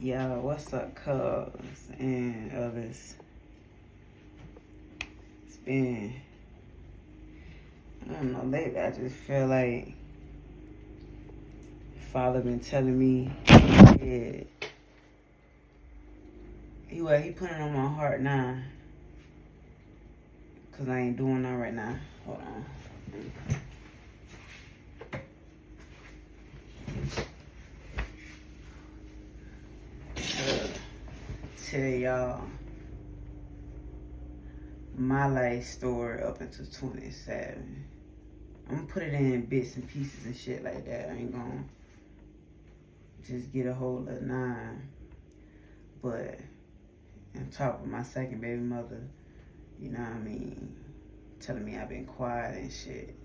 Yo, what's up, cubs and others? It's been, I don't know, lately I just feel like Father been telling me, yeah, he put it on my heart now, because I ain't doing that right now. Hold on. Tell y'all my life story up until 27. I'm gonna put it in bits and pieces and shit like that. I ain't gonna just get a whole of 9. But on top of my second baby mother, you know what I mean, telling me I've been quiet and shit.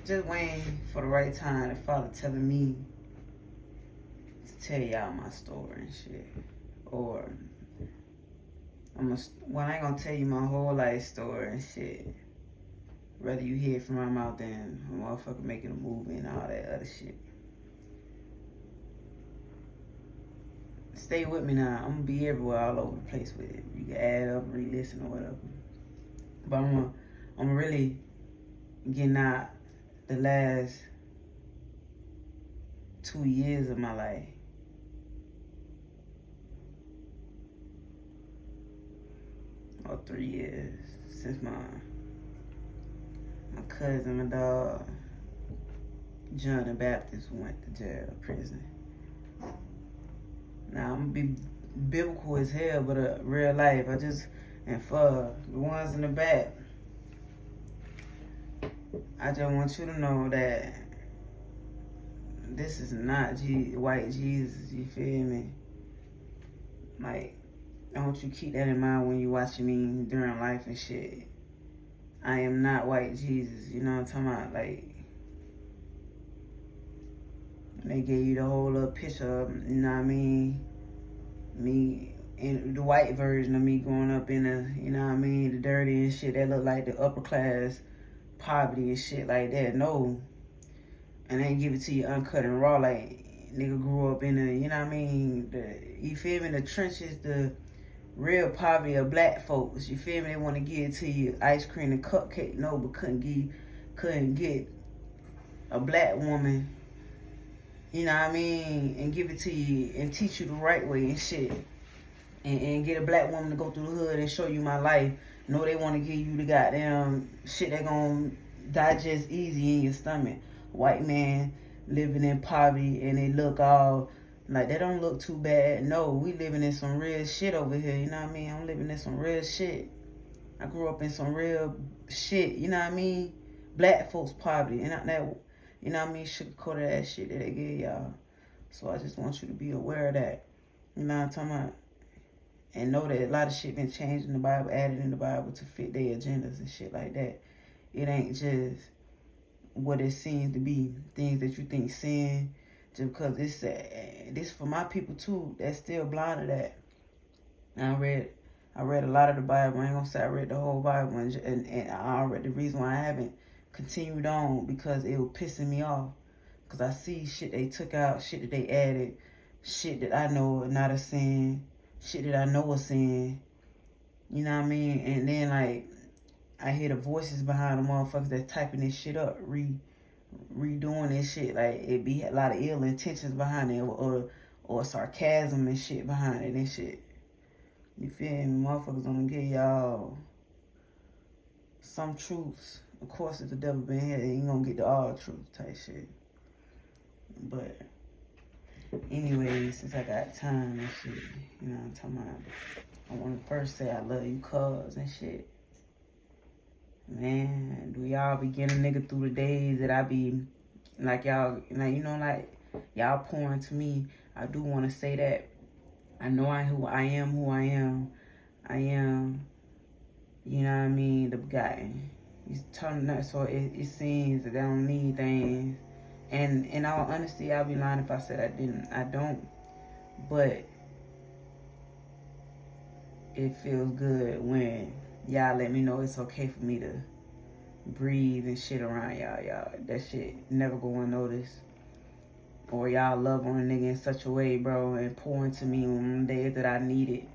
Just waiting for the right time, the Father telling me to tell y'all my story and shit. Or well, I ain't gonna tell you my whole life story and shit. Rather you hear it from my mouth than a motherfucker making a movie and all that other shit. Stay with me now. I'm gonna be everywhere, all over the place with it. You can add up, re-listen, or whatever. But I'm really getting out the last 2 years of my life. Or 3 years since my cousin, my dog, John the Baptist, went to jail, prison. Now, I'm gonna be biblical as hell, but real life, and for the ones in the back, I just want you to know that this is not white Jesus, you feel me? Like, I want you to keep that in mind when you watching me during life and shit. I am not white Jesus, you know what I'm talking about? Like, they gave you the whole little picture of, you know what I mean? Me, in the white version of me growing up in the, you know what I mean? The dirty and shit that look like the upper class poverty and shit like that. No. And they give it to you uncut and raw, like nigga grew up in the, you know what I mean? You feel me? The trenches, the real poverty of black folks. You feel me? They want to give it to you ice cream and cupcake. No, but couldn't get a black woman, you know what I mean, and give it to you and teach you the right way and shit. And get a black woman to go through the hood and show you my life. No, they want to give you the goddamn shit that gonna digest easy in your stomach. White man living in poverty and they look all like they don't look too bad. No, we living in some real shit over here, you know what I mean? I'm living in some real shit. I grew up in some real shit, you know what I mean? Black folks poverty, and not that, you know what I mean, sugarcoated that shit that they give y'all. So I just want you to be aware of that. You know what I'm talking about? And know that a lot of shit been changed in the Bible, added in the Bible to fit their agendas and shit like that. It ain't just what it seems to be. Things that you think sin, just because it's this for my people too that's still blind to that. And I read a lot of the Bible. I ain't gonna say I read the whole Bible, and I read the reason why I haven't continued on because it was pissing me off. Because I see shit they took out, shit that they added, shit that I know is not a sin, shit that I know is sin. You know what I mean? And then, like, I hear the voices behind the motherfuckers that's typing this shit up, redoing this shit. Like, it be a lot of ill intentions behind it, or sarcasm and shit behind it and shit. You feel me? Motherfuckers gonna give y'all some truths. Of course, if the devil been here, he ain't gonna get the all truth type shit. But anyway, since I got time and shit, you know what I'm talking about, I want to first say I love you cuz and shit. Man, do y'all be getting a nigga through the days that I be, like y'all, like, you know, like y'all pouring to me. I do want to say that I know who I am. I am, you know what I mean, the guy. He's turning up, so it seems that I don't need things. And in all honesty, I'll be lying if I said I didn't. I don't. But it feels good when y'all let me know it's okay for me to breathe and shit around y'all. That shit never go unnoticed. Or y'all love on a nigga in such a way, bro, and pour into me on the days that I need it.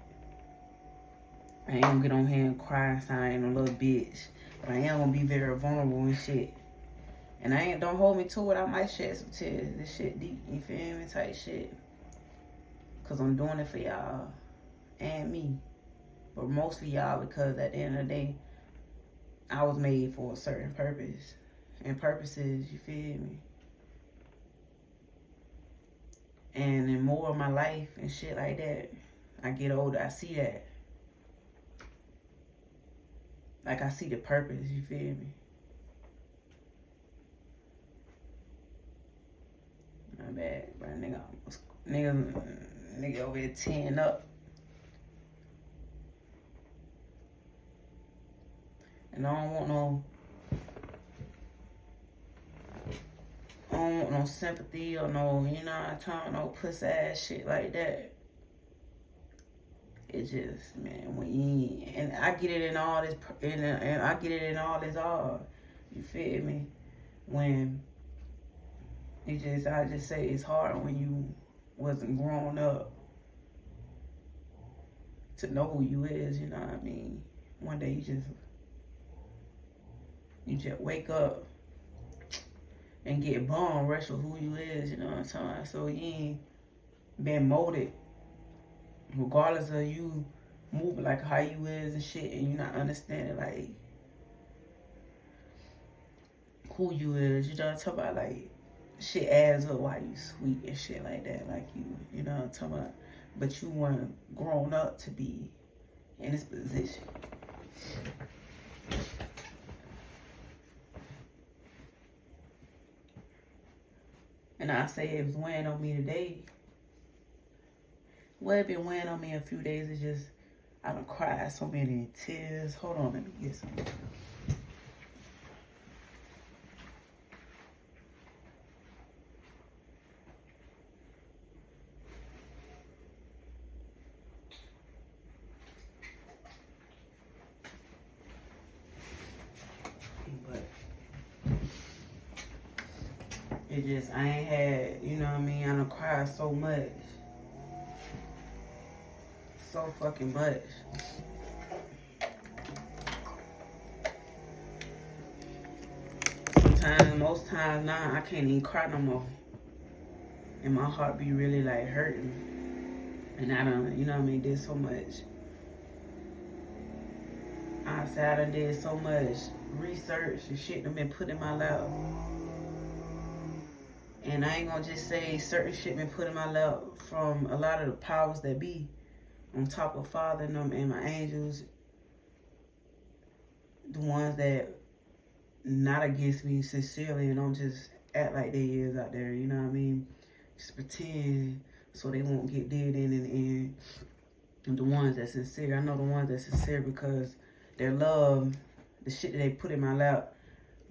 I ain't gonna get on here and cry and sign a little bitch. But I am gonna be very vulnerable and shit. And don't hold me to it, I might shed some tears. This shit deep, you feel me? Type shit. Cause I'm doing it for y'all and me. But mostly y'all, because at the end of the day, I was made for a certain purpose. And purposes, you feel me? And in more of my life and shit like that, I get older, I see that. Like, I see the purpose, you feel me? My bad, bro. Nigga over here tearing up. And I don't want no sympathy or no, you know what I'm talking, no pussy ass shit like that. It just, man, when you, and I get it in all this, and I get it in all this all. You feel me? When I just say it's hard when you wasn't grown up to know who you is, you know what I mean? One day you just wake up and get bone rush with who you is, you know what I'm talking about? So you ain't been molded, regardless of you moving like how you is and shit, and you not understanding like who you is, you know what I'm talking about? Like, shit adds up while you sweet and shit like that, like you know what I'm talking about? But you weren't grown up to be in this position. And I say it was weighing on me today. Well, it been weighing on me a few days. It's just, I done cried so many tears. Hold on, let me get some. But it just, I ain't had, you know what I mean? I done cried so much. So fucking much. Sometimes, most times now, I can't even cry no more. And my heart be really like hurting. And I done, you know what I mean, did so much. I said I done did so much research and shit done been put in my lap. And I ain't gonna just say certain shit been put in my lap from a lot of the powers that be, on top of Father and them and my angels, the ones that not against me sincerely and don't just act like they is out there, you know what I mean? Just pretend so they won't get dead in the end. And the ones that sincere, I know the ones that sincere because their love, the shit that they put in my lap,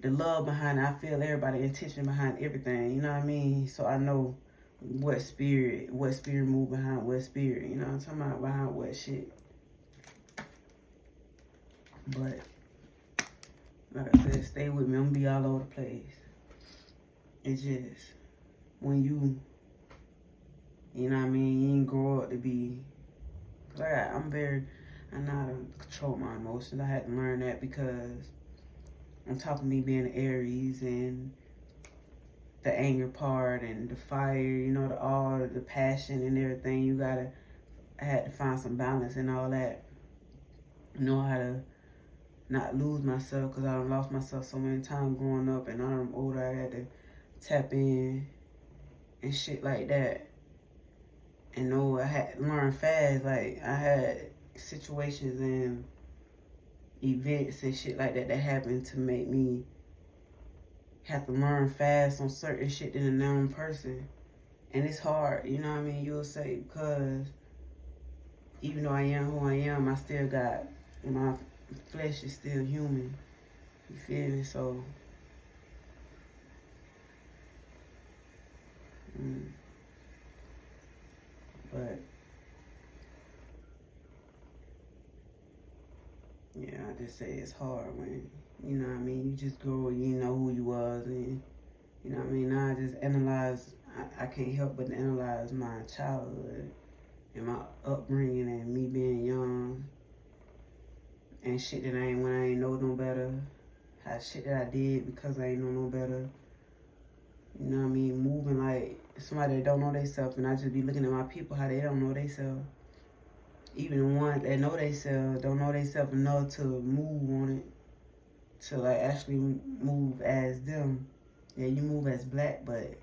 the love behind it, I feel everybody intention behind everything, you know what I mean? So I know what spirit move behind what spirit, you know what I'm talking about, behind what shit. But like I said, stay with me. I'm gonna be all over the place. It's just when you know what I mean, you ain't grow up to be, like I know how to control my emotions. I had to learn that because on top of me being Aries and the anger part and the fire, you know, the passion and everything, I had to find some balance and all that. Know how to not lose myself because I done lost myself so many times growing up, and now I'm older, I had to tap in and shit like that. And know I had to learn fast. Like, I had situations and events and shit like that happened to make me have to learn fast on certain shit than a known person. And it's hard, you know what I mean? You'll say, because even though I am who I am, I still got, my flesh is still human. You feel me? So, but, yeah, I just say it's hard when, you know what I mean, you just grow and you know who you was, and, you know what I mean, now I can't help but analyze my childhood and my upbringing and me being young and shit that when I ain't know no better. How shit that I did because I ain't know no better. You know what I mean? Moving like somebody that don't know theyself, and I just be looking at my people how they don't know theyself. Even the ones that know theyself don't know theyself enough to move on it, to like actually move as them. Yeah, you move as black, but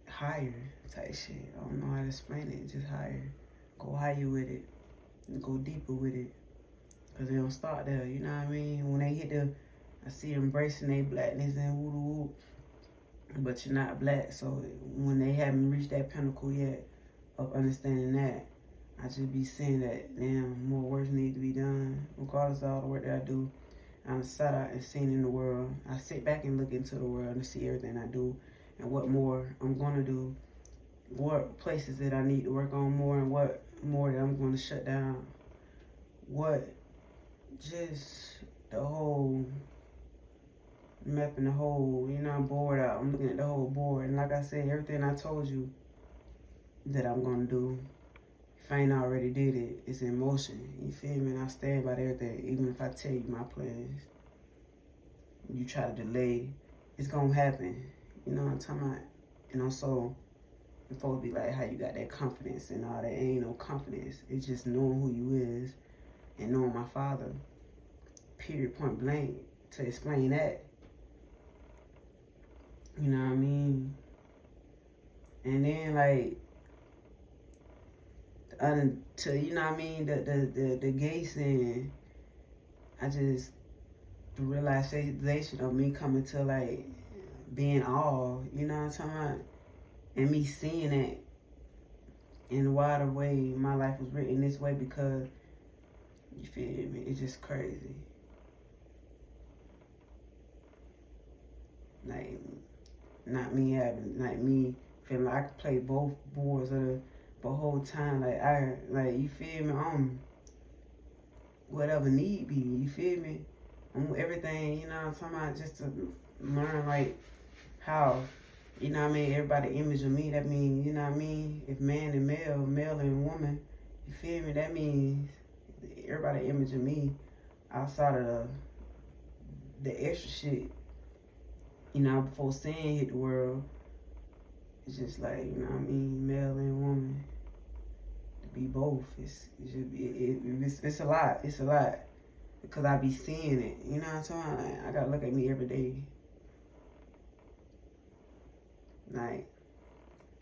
higher type shit. I don't know how to explain it. Just higher. Go higher with it. Go deeper with it. Cause they don't start there. You know what I mean? When they hit I see them embracing their blackness and woo woo. But you're not black, so when they haven't reached that pinnacle yet of understanding that, I just be saying that, damn, more work needs to be done, regardless of all the work that I do. I'm sat out and seen in the world. I sit back and look into the world and see everything I do and what more I'm going to do, what places that I need to work on more and what more that I'm going to shut down. What, just the whole mapping the whole, I'm bored out. I'm looking at the whole board. And like I said, everything I told you that I'm going to do, if I ain't already did it, it's in motion. You feel me? And I stand by everything. Even if I tell you my plans, you try to delay, it's going to happen. You know what I'm talking about? So folks be like, how you got that confidence and all that? Ain't no confidence. It's just knowing who you is and knowing my father. Period, point blank. To explain that. You know what I mean? And then like you know what I mean, the gay sin, I just the realization of me coming to like being all, you know what I'm talking about? And me seeing it in a wider way, my life was written this way because you feel me, it's just crazy. Like not me having like me feeling like I could play both boards of the whole time. Like you feel me? Whatever need be, you feel me? Everything, you know what I'm talking about, just to learn like how, you know what I mean, everybody image of me, that means, you know what I mean, if man and male and woman, you feel me, that means everybody image of me outside of the extra shit, before sin hit the world. It's just like, you know what I mean, male and woman, to be both, it's a lot, because I be seeing it, you know what I'm saying? Like, I gotta look at me every day. Like,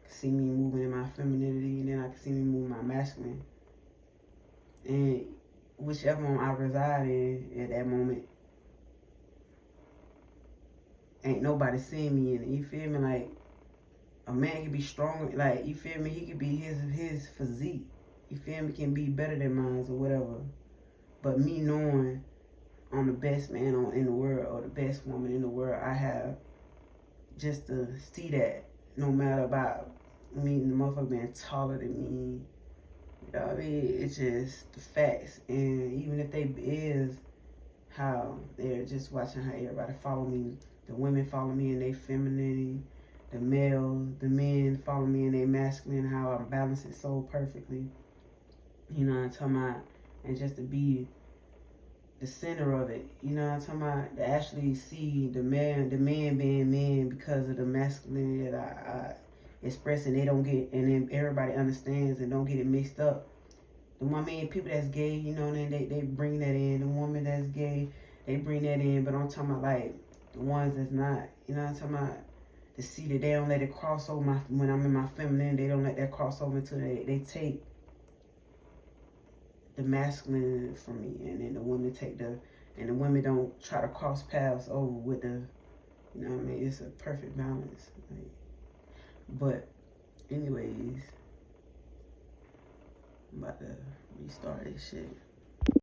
see me moving in my femininity, and then I can see me moving my masculine. And whichever one I reside in at that moment, ain't nobody seeing me in it. You feel me? Like, a man can be strong, like, you feel me? He could be his physique. You feel me? Can be better than mine or whatever. But me knowing I'm the best man in the world or the best woman in the world, I have just to see that no matter about me, the motherfucker being taller than me, you know what I mean? It's just the facts. And even if they is how they're just watching how everybody follow me, the women follow me in their femininity, the men follow me in their masculine, how I balance it so perfectly. You know what I'm talking about? And just to be the center of it, you know what I'm talking about? To actually see the man being men because of the masculinity that I express, and they don't get, and then everybody understands and don't get it mixed up. People that's gay, they bring that in. The woman that's gay, they bring that in. But I'm talking about like the ones that's not, you know what I'm talking about? To see that they don't let it cross over when I'm in my feminine, they don't let that cross over until they take the masculine from me, and then the women and the women don't try to cross paths over with the, you know what I mean? It's a perfect balance. Like, but anyways, I'm about to restart this shit.